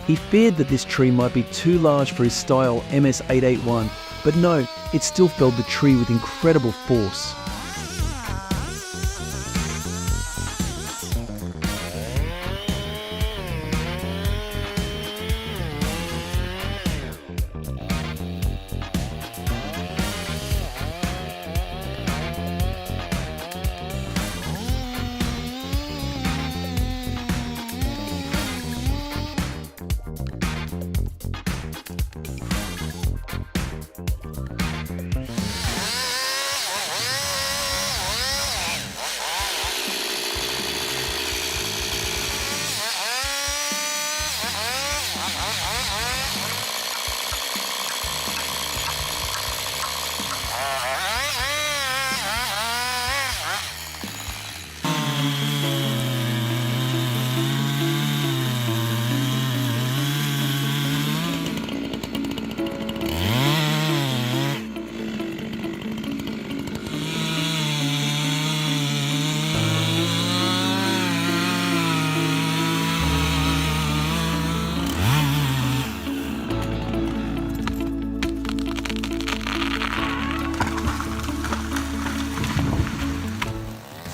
He feared that this tree might be too large for his style MS-881, but no, it still felled the tree with incredible force.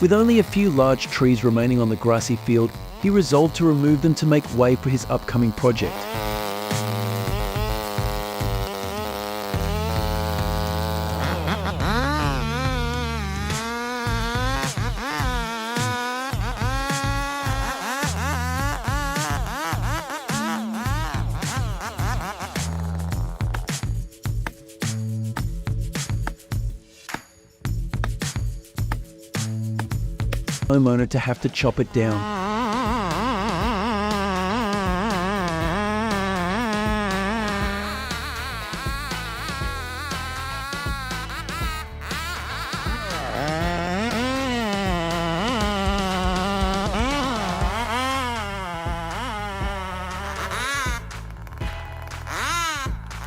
With only a few large trees remaining on the grassy field, he resolved to remove them to make way for his upcoming project. Homeowner to have to chop it down.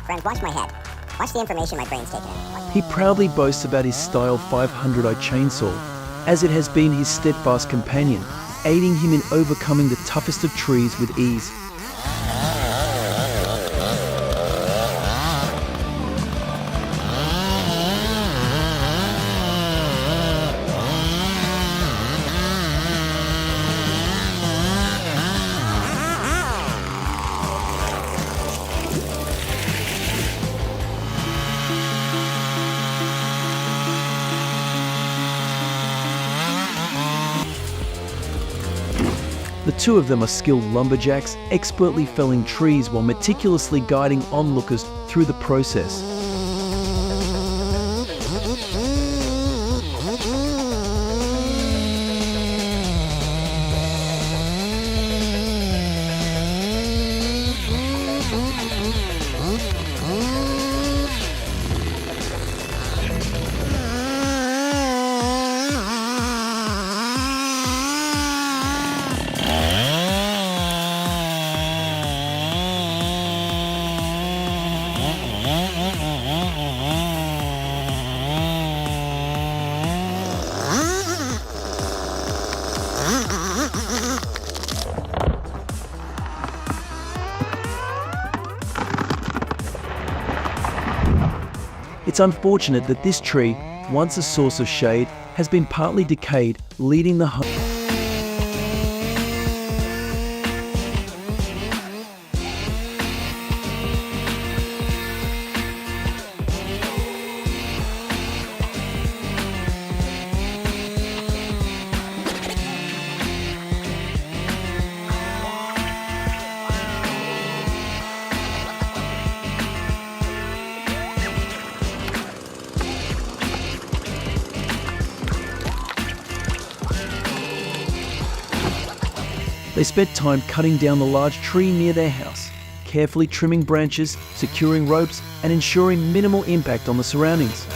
Friends, watch my head. Watch the information my brain's taking in. He proudly boasts about his Style 500i chainsaw, as it has been his steadfast companion, aiding him in overcoming the toughest of trees with ease. The two of them are skilled lumberjacks, expertly felling trees while meticulously guiding onlookers through the process. It's unfortunate that this tree, once a source of shade, has been partly decayed, leading the home. They spent time cutting down the large tree near their house, carefully trimming branches, securing ropes, and ensuring minimal impact on the surroundings.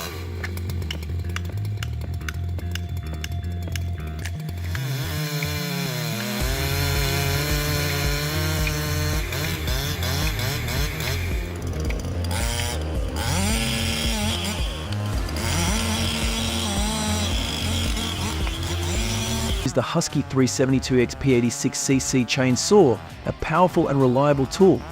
the Husky 372X P86cc chainsaw, a powerful and reliable tool.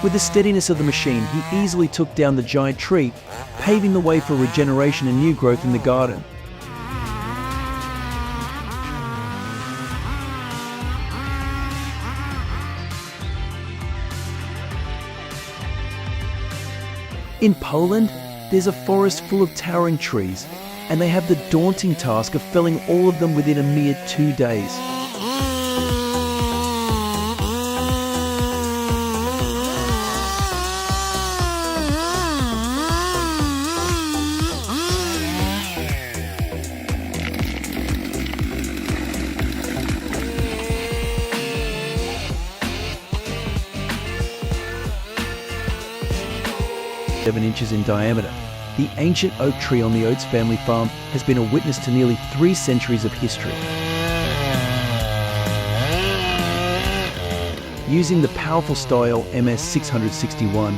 With the steadiness of the machine, he easily took down the giant tree, paving the way for regeneration and new growth in the garden. In Poland, there's a forest full of towering trees, and they have the daunting task of felling all of them within a mere 2 days. Inches in diameter. The ancient oak tree on the Oates family farm has been a witness to nearly 3 centuries of history. Using the powerful style MS 661,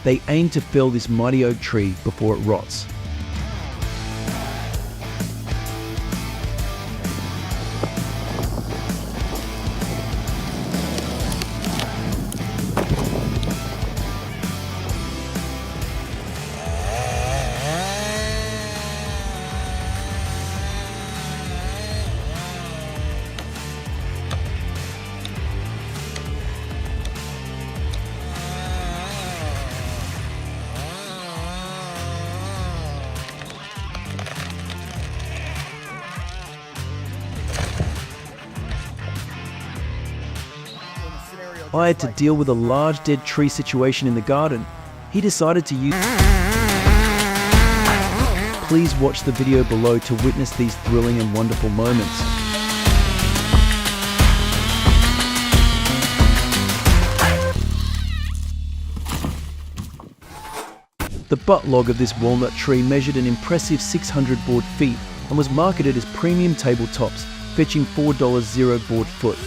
they aim to fell this mighty oak tree before it rots. Hired to deal with a large dead tree situation in the garden, he decided to use... Please watch the video below to witness these thrilling and wonderful moments. The butt log of this walnut tree measured an impressive 600 board feet and was marketed as premium tabletops, fetching $4 board foot.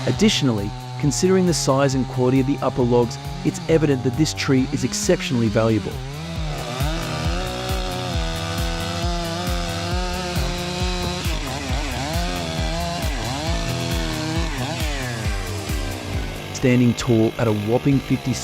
Additionally, considering the size and quality of the upper logs, it's evident that this tree is exceptionally valuable. Standing tall at a whopping 50